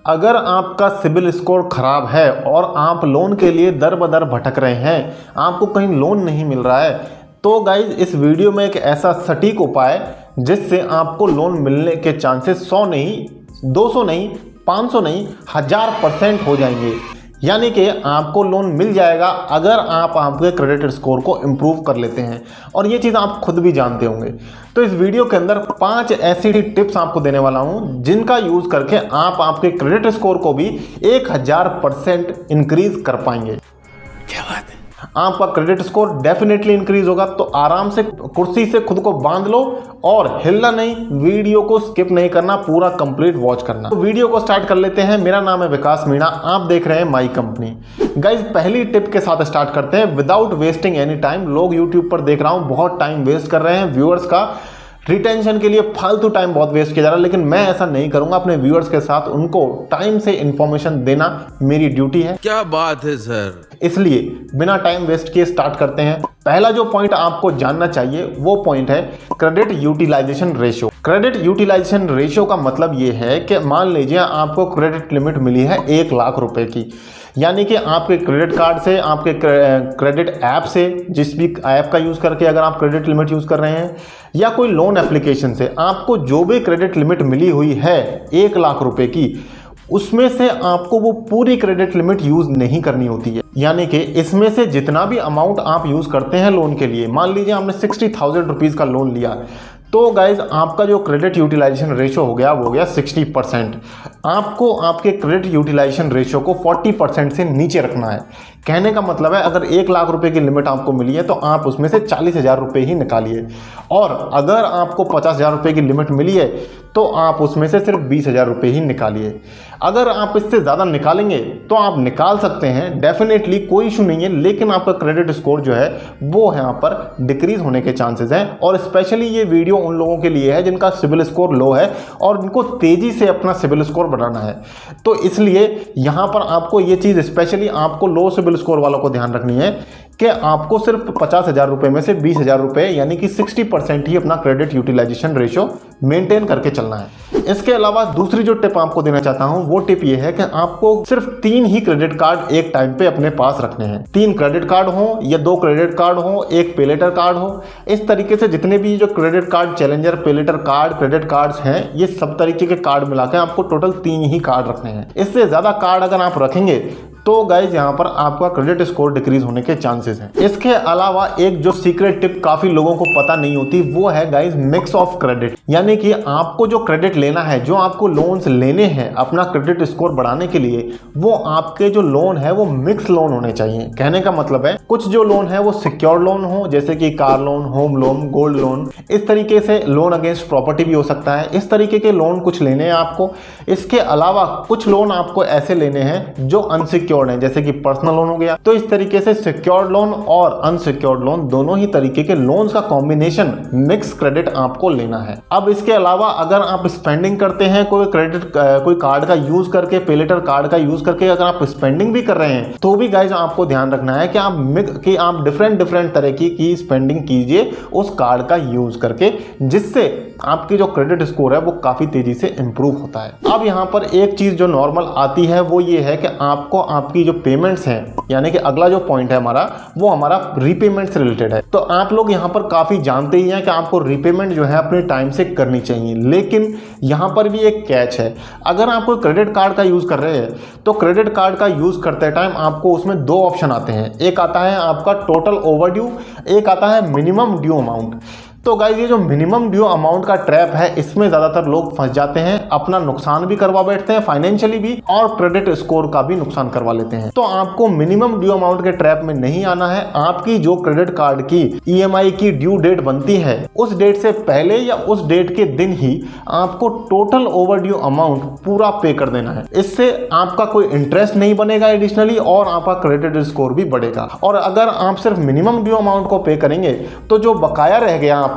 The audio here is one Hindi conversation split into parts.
अगर आपका सिबिल स्कोर खराब है और आप लोन के लिए दर बदर भटक रहे हैं, आपको कहीं लोन नहीं मिल रहा है, तो गाइज इस वीडियो में एक ऐसा सटीक उपाय जिससे आपको लोन मिलने के चांसेस 100 नहीं, 200 नहीं, 500 नहीं, 1000% हो जाएंगे। यानी कि आपको लोन मिल जाएगा अगर आप आपके क्रेडिट स्कोर को इम्प्रूव कर लेते हैं, और ये चीज़ आप खुद भी जानते होंगे। तो इस वीडियो के अंदर 5 ऐसी टिप्स आपको देने वाला हूं जिनका यूज़ करके आप आपके क्रेडिट स्कोर को भी 1000% इंक्रीज कर पाएंगे। क्या बात है, आपका क्रेडिट स्कोर डेफिनेटली इंक्रीज होगा। तो आराम से कुर्सी से खुद को बांध लो और हिलना नहीं, वीडियो को स्किप नहीं करना, पूरा कंप्लीट वॉच करना। तो वीडियो को स्टार्ट कर लेते हैं। मेरा नाम है विकास मीणा, आप देख रहे हैं माई कंपनी। गाइज पहली टिप के साथ स्टार्ट करते हैं, विदाउट वेस्टिंग एनी टाइम। लोग यूट्यूब पर देख रहा हूं बहुत टाइम वेस्ट कर रहे हैं, व्यूअर्स का रिटेंशन के लिए फालतू टाइम बहुत वेस्ट किया जा रहा है, लेकिन मैं ऐसा नहीं करूंगा। अपने व्यूअर्स के साथ उनको टाइम से इंफॉर्मेशन देना मेरी ड्यूटी है। क्या बात है सर। इसलिए बिना टाइम वेस्ट किए स्टार्ट करते हैं। पहला जो पॉइंट आपको जानना चाहिए वो पॉइंट है credit utilisation ratio. Credit utilisation ratio का मतलब ये है कि मान लीजिए आपको क्रेडिट लिमिट मिली है 1 लाख रुपए की, यानी कि आपके क्रेडिट कार्ड से, आपके क्रेडिट ऐप से, जिस भी ऐप का यूज़ करके अगर आप क्रेडिट लिमिट यूज़ कर रहे हैं, या कोई लोन एप्लीकेशन से आपको जो भी क्रेडिट लिमिट मिली हुई है 1 लाख रुपए की, उसमें से आपको वो पूरी क्रेडिट लिमिट यूज़ नहीं करनी होती है। यानी कि इसमें से जितना भी अमाउंट आप यूज़ करते हैं लोन के लिए, मान लीजिए आपने 60,000 रुपीज़ का लोन लिया, तो गाइज आपका जो क्रेडिट यूटिलाइजेशन रेशियो हो गया वो हो गया 60%। आपको आपके क्रेडिट यूटिलाइजेशन रेशियो को 40% से नीचे रखना है। कहने का मतलब है अगर 1 लाख रुपए की लिमिट आपको मिली है तो आप उसमें से 40,000 रुपये ही निकालिए, और अगर आपको 50,000 रुपये की लिमिट मिली है तो आप उसमें से सिर्फ 20,000 रुपये ही निकालिए। अगर आप इससे ज़्यादा निकालेंगे तो आप निकाल सकते हैं, डेफिनेटली कोई इशू नहीं है, लेकिन आपका क्रेडिट स्कोर जो है वो यहाँ पर डिक्रीज होने के चांसेस हैं। और स्पेशली ये वीडियो उन लोगों के लिए है जिनका सिबिल स्कोर लो है और उनको तेज़ी से अपना सिबिल स्कोर बढ़ाना है। तो इसलिए यहाँ पर आपको ये चीज़ स्पेशली आपको लो सिबिल स्कोर वालों को ध्यान रखनी है कि आपको सिर्फ 50,000 रुपये में से 20,000 रुपये यानी कि 60% ही अपना क्रेडिट यूटिलाइजेशन रेशियो मेंटेन करके चलना है। इसके अलावा दूसरी जो टिप आपको देना चाहता हूं वो टिप ये है कि आपको सिर्फ 3 ही क्रेडिट कार्ड एक टाइम पे अपने पास रखने हैं। 3 क्रेडिट कार्ड हो या 2 क्रेडिट कार्ड हो, 1 पे लेटर कार्ड हो। इस तरीके से जितने भी जो क्रेडिट कार्ड, चैलेंजर, पे लेटर कार्ड, क्रेडिट कार्ड्स हैं, ये सब तरीके के कार्ड मिलाकर आपको टोटल 3 ही कार्ड रखने हैं। इससे ज़्यादा कार्ड अगर आप रखेंगे तो गाइज यहाँ पर आपका क्रेडिट स्कोर डिक्रीज होने के चांसेस हैं। इसके अलावा एक जो सीक्रेट टिप काफी लोगों को पता नहीं होती वो है गाइज मिक्स ऑफ क्रेडिट। यानी कि आपको जो क्रेडिट लेना है, जो आपको लोन्स लेने हैं अपना क्रेडिट स्कोर बढ़ाने के लिए, वो आपके जो लोन है वो मिक्स लोन होने चाहिए। कहने का मतलब है कुछ जो लोन है वो सिक्योर लोन हो, जैसे कि car loan, home loan, gold loan, इस तरीके से लोन अगेंस्ट प्रॉपर्टी भी हो सकता है। इस तरीके के लोन कुछ लेने हैं आपको। इसके अलावा कुछ लोन आपको ऐसे लेने हैं जो अनसिक्योर्ड है, जैसे कि पर्सनल लोन हो गया। तो इस तरीके से सिक्योर्ड लोन और अनसिक्योर्ड लोन, दोनों ही तरीके के लोन्स का कॉम्बिनेशन मिक्स क्रेडिट आपको लेना है। अब इसके अलावा अगर आप स्पेंडिंग करते हैं, कोई कार्ड का यूज करके, पे लेटर कार्ड का यूज करके अगर आप स्पेंडिंग भी कर रहे हैं, तो भी गाइज आपको ध्यान रखना है कि आप डिफरेंट तरह की स्पेंडिंग कीजिए उस कार्ड का यूज करके, जिससे आपकी जो क्रेडिट स्कोर है वो काफी तेजी से इंप्रूव होता है। अब यहाँ पर एक चीज जो नॉर्मल आती है वो ये है कि आपको आपकी जो पेमेंट्स हैं, यानी कि अगला जो पॉइंट है हमारा वो हमारा रीपेमेंट से रिलेटेड है। तो आप लोग यहाँ पर काफी जानते ही हैं कि आपको रीपेमेंट जो है अपने टाइम से करनी चाहिए, लेकिन यहाँ पर भी एक कैच है। अगर आप कोई क्रेडिट कार्ड का यूज कर रहे हैं तो क्रेडिट कार्ड का यूज करते टाइम आपको उसमें 2 ऑप्शन आते हैं। एक आता है आपका टोटल ओवरड्यू, एक आता है मिनिमम ड्यू अमाउंट। तो गाइस ये जो मिनिमम ड्यू अमाउंट का ट्रैप है, इसमें ज़्यादातर लोग फंस जाते हैं, अपना नुकसान भी करवा बैठते हैं फाइनेंशियली भी, और क्रेडिट स्कोर का भी नुकसान करवा लेते हैं। तो आपको मिनिमम ड्यू अमाउंट के ट्रैप में नहीं आना है। आपकी जो क्रेडिट कार्ड की EMI की ड्यू डेट बनती है उस डेट से पहले या उस डेट के दिन ही आपको टोटल ओवर ड्यू अमाउंट पूरा पे कर देना है। इससे आपका कोई इंटरेस्ट नहीं बनेगा एडिशनली, और आपका क्रेडिट स्कोर भी बढ़ेगा। और अगर आप सिर्फ मिनिमम ड्यू अमाउंट को पे करेंगे तो जो बकाया रह गया आपका,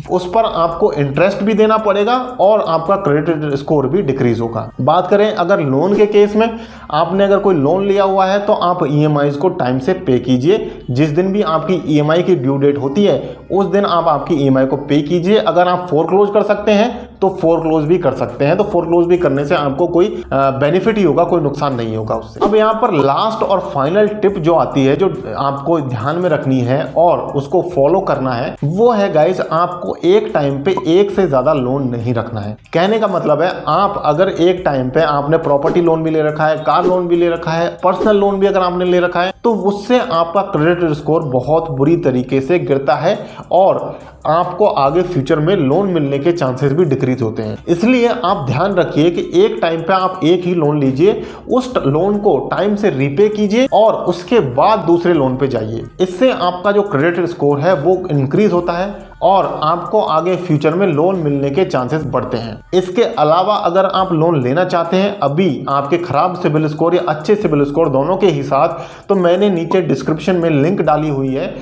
उस पर आपको इंटरेस्ट भी देना पड़ेगा और आपका क्रेडिट स्कोर भी डिक्रीज होगा। बात करें अगर लोन के केस में, आपने अगर कोई लोन लिया हुआ है तो आप EMIs को टाइम से पे कीजिए। जिस दिन भी आपकी EMI की ड्यू डेट होती है उस दिन आप आपकी ईएमआई को पे कीजिए। अगर आप फोरक्लोज कर सकते हैं तो फोरक्लोज भी कर सकते हैं, तो फोरक्लोज भी करने से आपको कोई बेनिफिट ही होगा, कोई नुकसान नहीं होगा उससे। अब यहाँ पर लास्ट और फाइनल टिप जो आती है, जो आपको ध्यान में रखनी है और उसको फॉलो करना है, वो है गाइज आपको एक टाइम पे एक से ज्यादा लोन नहीं रखना है। कहने का मतलब है आप अगर एक टाइम पे आपने प्रॉपर्टी लोन भी ले रखा है, कार लोन भी ले रखा है, पर्सनल लोन भी अगर आपने ले रखा है, तो उससे आपका क्रेडिट स्कोर बहुत बुरी तरीके से गिरता है और आपको आगे फ्यूचर में लोन मिलने के चांसेस भी डिक्रीज होते हैं। इसलिए आप ध्यान रखिए कि एक टाइम पे आप एक ही लोन लीजिए, उस लोन को टाइम से रीपे कीजिए और उसके बाद दूसरे लोन पे जाइए। इससे आपका जो क्रेडिट स्कोर है वो इंक्रीज होता है और आपको आगे फ्यूचर में लोन मिलने के चांसेस बढ़ते हैं। इसके अलावा अगर आप लोन लेना चाहते हैं अभी आपके खराब सिबिल स्कोर या अच्छे सिबिल स्कोर दोनों के ही साथ, तो मैंने नीचे डिस्क्रिप्शन में लिंक डाली हुई है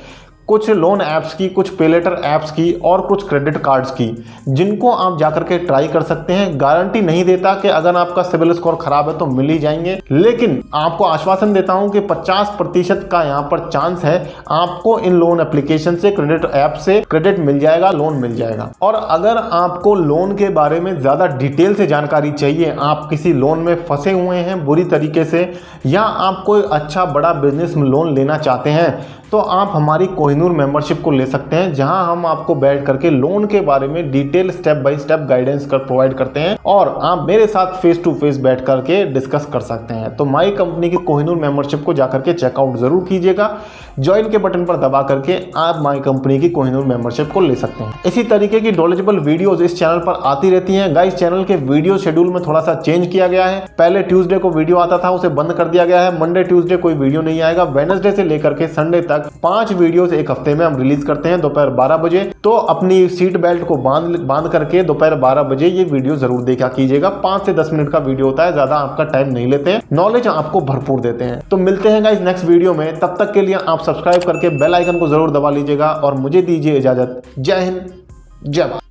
कुछ लोन ऐप्स की, कुछ पे लेटर ऐप्स की और कुछ क्रेडिट कार्ड्स की, जिनको आप जाकर के ट्राई कर सकते हैं। गारंटी नहीं देता कि अगर आपका सिबिल स्कोर खराब है तो मिल ही जाएंगे, लेकिन आपको आश्वासन देता हूं कि 50% का यहां पर चांस है आपको इन लोन एप्लीकेशन से, क्रेडिट ऐप से क्रेडिट मिल जाएगा, लोन मिल जाएगा। और अगर आपको लोन के बारे में ज्यादा डिटेल से जानकारी चाहिए, आप किसी लोन में फंसे हुए हैं बुरी तरीके से, या आप कोई अच्छा बड़ा बिजनेस लोन लेना चाहते हैं, तो आप हमारी कोहिनूर मेंबरशिप को ले सकते हैं, जहां हम आपको बैठ करके लोन के बारे में detail step by step guidance provide करते हैं और आप मेरे साथ फेस टू फेस बैठ करके डिस्कस कर सकते हैं। तो माई कंपनी की कोहिनूर मेंबरशिप को जाकर के चेकआउट जरूर कीजिएगा। ज्वाइन के बटन पर दबा करके आप माई कंपनी की कोहिनूर मेंबरशिप को ले सकते हैं। इसी तरीके की नॉलेजेबल वीडियोस इस चैनल पर आती रहती हैं। गाइस, चैनल के वीडियो शेड्यूल में थोड़ा सा चेंज किया गया है। पहले ट्यूसडे को वीडियो आता था, उसे बंद कर दिया गया है। मंडे ट्यूसडे कोई वीडियो नहीं आएगा। वेडनेसडे से लेकर के संडे तक 5 वीडियोस एक हफ्ते में हम रिलीज करते हैं दोपहर 12 बजे। तो अपनी सीट बेल्ट को बांध करके दोपहर 12 बजे ये वीडियो जरूर देखा कीजिएगा। 5 से 10 मिनट का वीडियो होता है, ज्यादा आपका टाइम नहीं लेते हैं, नॉलेज आपको भरपूर देते हैं। तो मिलते हैं गाइस नेक्स्ट वीडियो में, तब तक के लिए आप सब्सक्राइब करके बेल आइकन को जरूर दबा लीजिएगा और मुझे दीजिए इजाजत। जय हिंद, जय भारत।